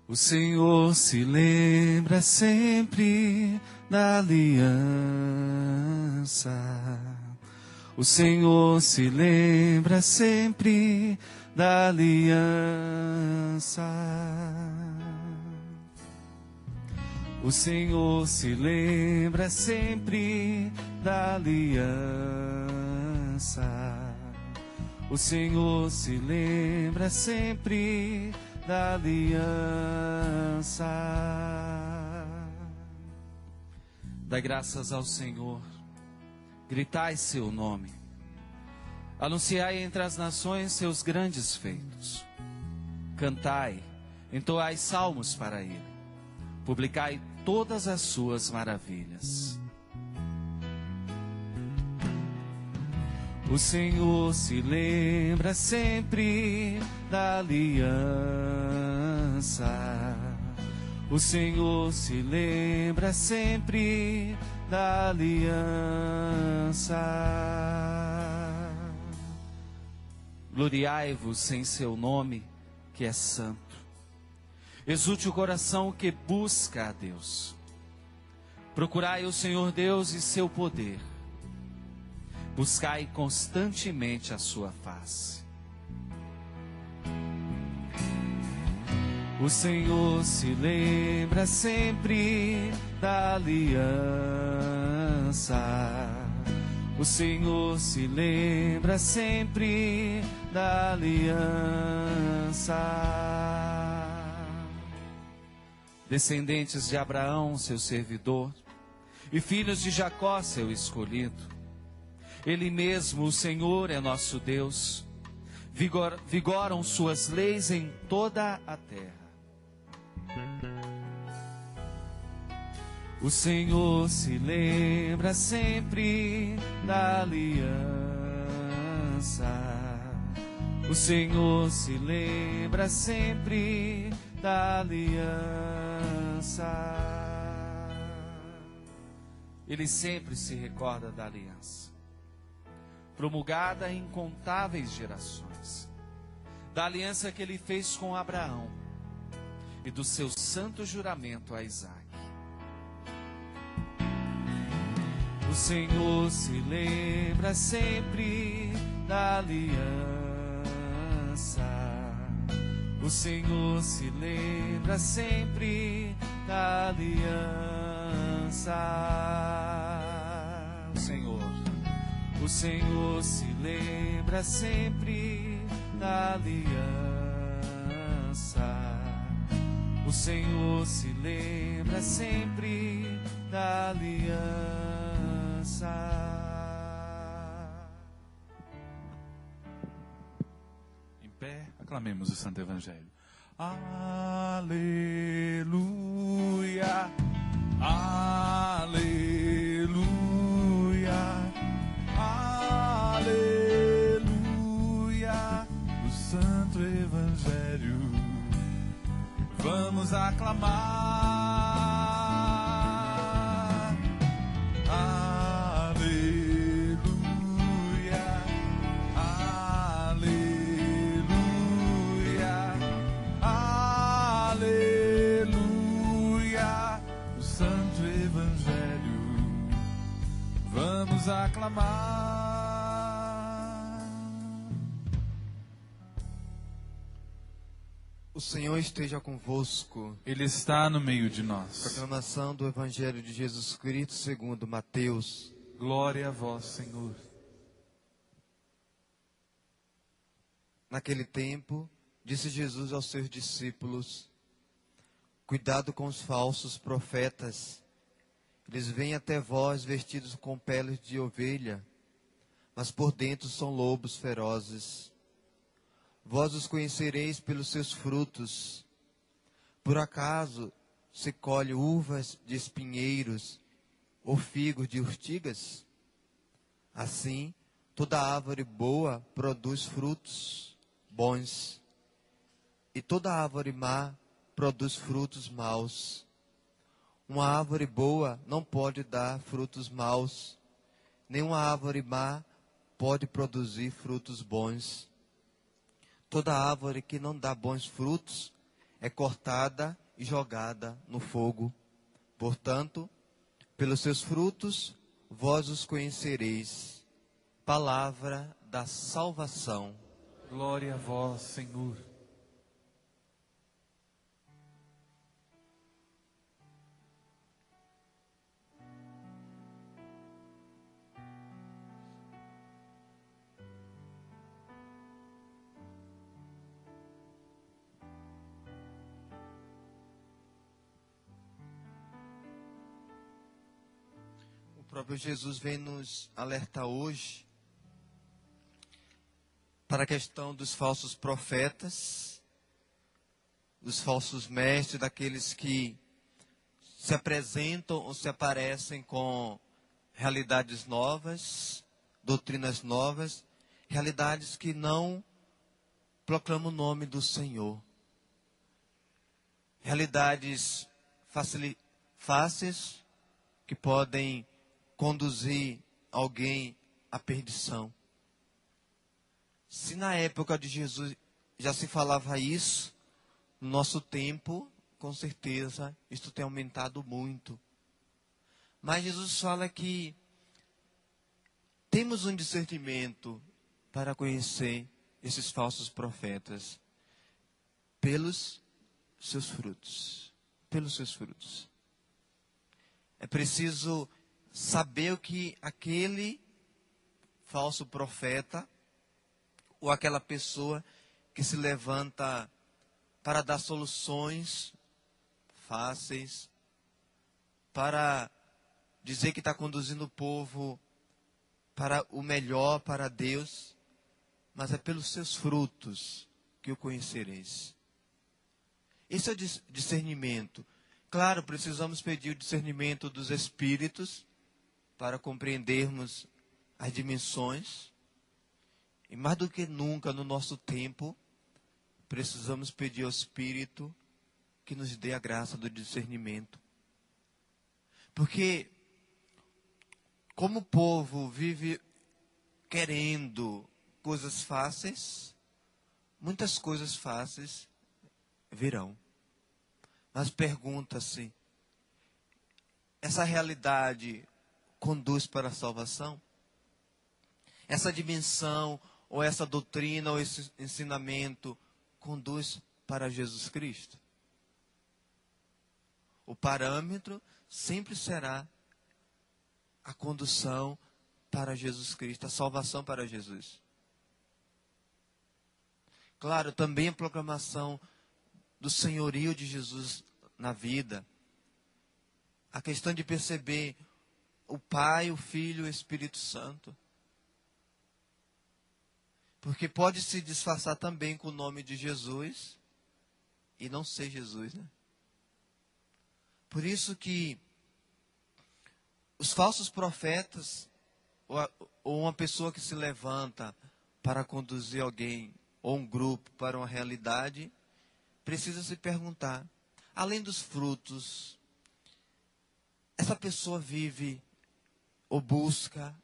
O Senhor se lembra sempre da aliança. O Senhor se lembra sempre da aliança. O Senhor se lembra sempre da aliança. O Senhor se lembra sempre da aliança. Dai graças ao Senhor, gritai seu nome, anunciai entre as nações seus grandes feitos, cantai, entoai salmos para ele, publicai todas as suas maravilhas. O Senhor se lembra sempre da aliança. O Senhor se lembra sempre da aliança. Gloriai-vos em seu nome, que é santo. Exulte o coração que busca a Deus. Procurai o Senhor Deus e seu poder. Buscai constantemente a sua face. O Senhor se lembra sempre da aliança. O Senhor se lembra sempre da aliança. Descendentes de Abraão, seu servidor, e filhos de Jacó, seu escolhido, Ele mesmo, o Senhor, é nosso Deus. Vigoram suas leis em toda a terra. O Senhor se lembra sempre da aliança. O Senhor se lembra sempre da aliança. Ele sempre se recorda da aliança, promulgada em incontáveis gerações, da aliança que ele fez com Abraão e do seu santo juramento a Isaque. O Senhor se lembra sempre da aliança. O Senhor se lembra sempre da aliança. O Senhor se lembra sempre da aliança. O Senhor se lembra sempre da aliança. Em pé, aclamemos o Santo Evangelho. Aleluia, aleluia, aleluia. O Santo Evangelho, vamos aclamar. Aclamar. O Senhor esteja convosco. Ele está no meio de nós. Proclamação do Evangelho de Jesus Cristo segundo Mateus. Glória a vós, Senhor. Naquele tempo, disse Jesus aos seus discípulos: cuidado com os falsos profetas. Eles vêm até vós vestidos com peles de ovelha, mas por dentro são lobos ferozes. Vós os conhecereis pelos seus frutos. Por acaso se colhe uvas de espinheiros ou figos de urtigas? Assim, toda árvore boa produz frutos bons, e toda árvore má produz frutos maus. Uma árvore boa não pode dar frutos maus, nem uma árvore má pode produzir frutos bons. Toda árvore que não dá bons frutos é cortada e jogada no fogo. Portanto, pelos seus frutos vós os conhecereis. Palavra da salvação. Glória a vós, Senhor. O próprio Jesus vem nos alertar hoje para a questão dos falsos profetas, dos falsos mestres, daqueles que se apresentam ou se aparecem com realidades novas, doutrinas novas, realidades que não proclamam o nome do Senhor. Realidades fáceis que podem conduzir alguém à perdição. Se na época de Jesus já se falava isso, no nosso tempo, com certeza, isto tem aumentado muito. Mas Jesus fala que temos um discernimento para conhecer esses falsos profetas pelos seus frutos. Pelos seus frutos. É preciso saber o que aquele falso profeta ou aquela pessoa que se levanta para dar soluções fáceis, para dizer que está conduzindo o povo para o melhor, para Deus, mas é pelos seus frutos que o conhecereis. Esse é o discernimento. Claro, precisamos pedir o discernimento dos Espíritos para compreendermos as dimensões. E mais do que nunca no nosso tempo, precisamos pedir ao Espírito que nos dê a graça do discernimento. Porque, como o povo vive querendo coisas fáceis, muitas coisas fáceis virão. Mas pergunta-se, essa realidade conduz para a salvação? Essa dimensão, ou essa doutrina, ou esse ensinamento conduz para Jesus Cristo? O parâmetro sempre será a condução para Jesus Cristo, a salvação para Jesus. Claro, também a proclamação do senhorio de Jesus na vida. A questão de perceber o Pai, o Filho e o Espírito Santo. Porque pode se disfarçar também com o nome de Jesus e não ser Jesus, né? Por isso que os falsos profetas, ou uma pessoa que se levanta para conduzir alguém, ou um grupo para uma realidade, precisa se perguntar, além dos frutos, essa pessoa vive ou busca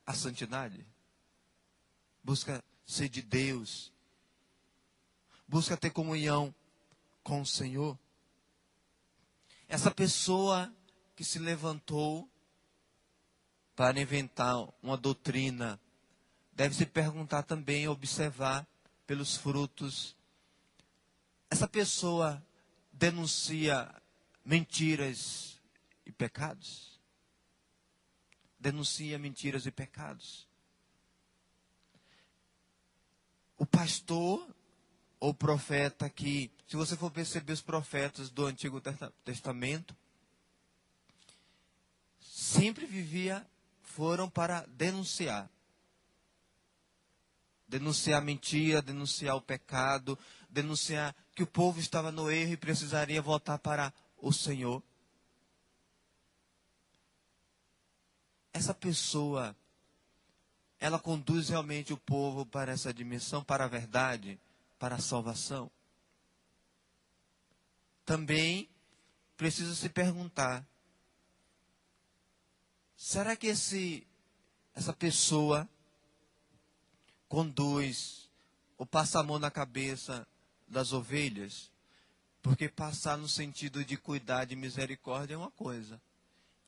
a santidade? Busca ser de Deus? Busca ter comunhão com o Senhor? Essa pessoa que se levantou para inventar uma doutrina, deve se perguntar também, observar pelos frutos. Essa pessoa denuncia mentiras e pecados? Denuncia mentiras e pecados. O pastor ou profeta que, se você for perceber os profetas do Antigo Testamento, sempre foram para denunciar. Denunciar a mentira, denunciar o pecado, denunciar que o povo estava no erro e precisaria voltar para o Senhor. Essa pessoa, ela conduz realmente o povo para essa dimensão, para a verdade, para a salvação? Também precisa se perguntar, será que essa pessoa conduz ou passa a mão na cabeça das ovelhas? Porque passar no sentido de cuidar de misericórdia é uma coisa.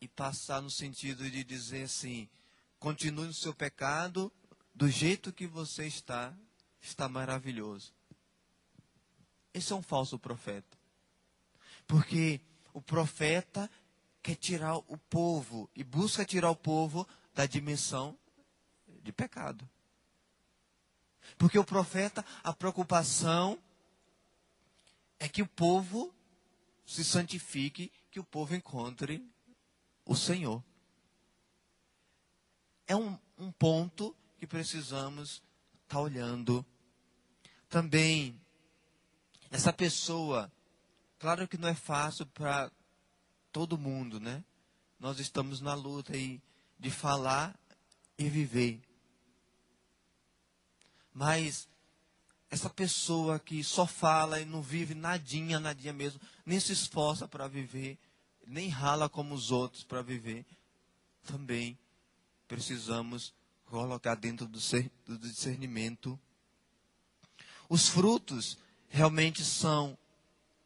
E passar no sentido de dizer assim, continue no seu pecado, do jeito que você está maravilhoso. Esse é um falso profeta. Porque o profeta quer tirar o povo e busca tirar o povo da dimensão de pecado. Porque o profeta, a preocupação é que o povo se santifique, que o povo encontre o Senhor. É um ponto que precisamos estar olhando. Também, essa pessoa, claro que não é fácil para todo mundo, né? Nós estamos na luta aí de falar e viver. Mas essa pessoa que só fala e não vive nadinha mesmo, nem se esforça para viver, nem rala como os outros para viver, também precisamos colocar dentro do discernimento. Os frutos realmente são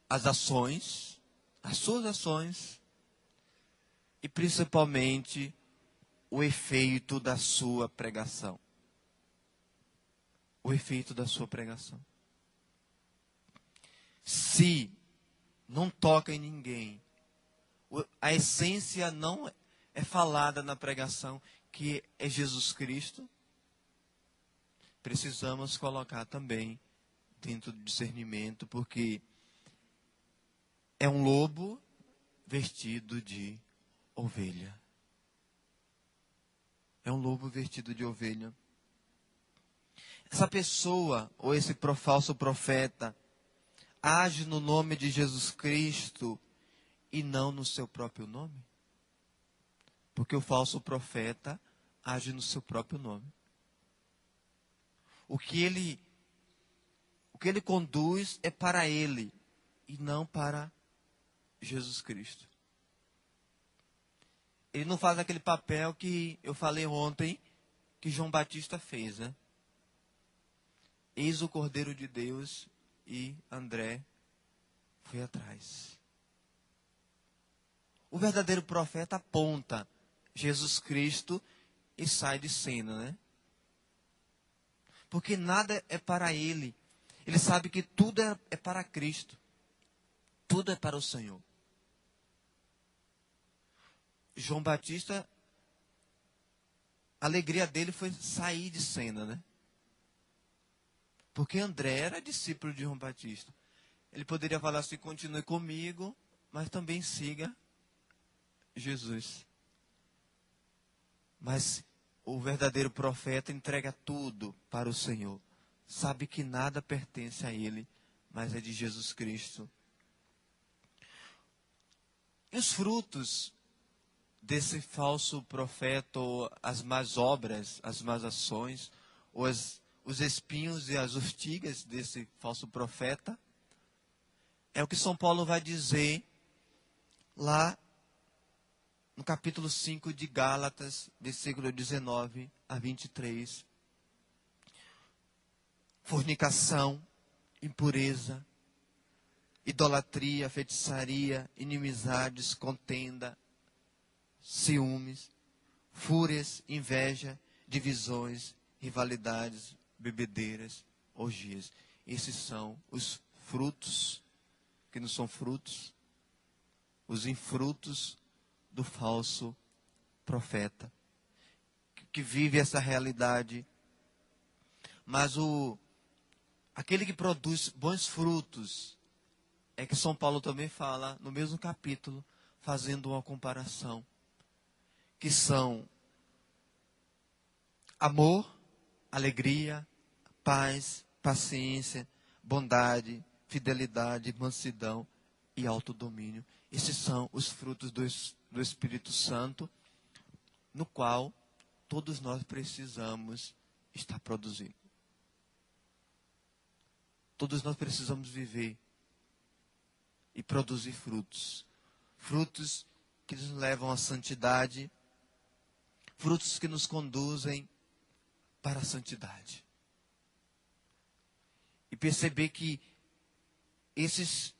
as ações, as suas ações, e principalmente o efeito da sua pregação. O efeito da sua pregação. Se não toca em ninguém, a essência não é falada na pregação, que é Jesus Cristo, precisamos colocar também dentro do discernimento, porque é um lobo vestido de ovelha. É um lobo vestido de ovelha. Essa pessoa, ou esse falso profeta, age no nome de Jesus Cristo e não no seu próprio nome? Porque o falso profeta age no seu próprio nome. O que ele conduz é para ele e não para Jesus Cristo. Ele não faz aquele papel que eu falei ontem que João Batista fez, né? Eis o Cordeiro de Deus, e André foi atrás. O verdadeiro profeta aponta Jesus Cristo e sai de cena, né? Porque nada é para ele. Ele sabe que tudo é para Cristo. Tudo é para o Senhor. João Batista, a alegria dele foi sair de cena, né? Porque André era discípulo de João Batista. Ele poderia falar assim, continue comigo, mas também siga Jesus. Mas o verdadeiro profeta entrega tudo para o Senhor. Sabe que nada pertence a ele, mas é de Jesus Cristo. E os frutos desse falso profeta, ou as más obras, as más ações, ou os espinhos e as urtigas desse falso profeta, é o que São Paulo vai dizer lá no capítulo 5 de Gálatas, versículo 19 a 23. Fornicação, impureza, idolatria, feitiçaria, inimizades, contenda, ciúmes, fúrias, inveja, divisões, rivalidades, bebedeiras, orgias. Esses são os frutos, que não são frutos, os infrutos do falso profeta, que vive essa realidade. Mas aquele que produz bons frutos, é que São Paulo também fala, no mesmo capítulo, fazendo uma comparação, que são amor, alegria, paz, paciência, bondade, fidelidade, mansidão e autodomínio. Esses são os frutos do Espírito Santo, no qual todos nós precisamos estar produzindo. Todos nós precisamos viver e produzir frutos. Frutos que nos levam à santidade, frutos que nos conduzem para a santidade. E perceber que esses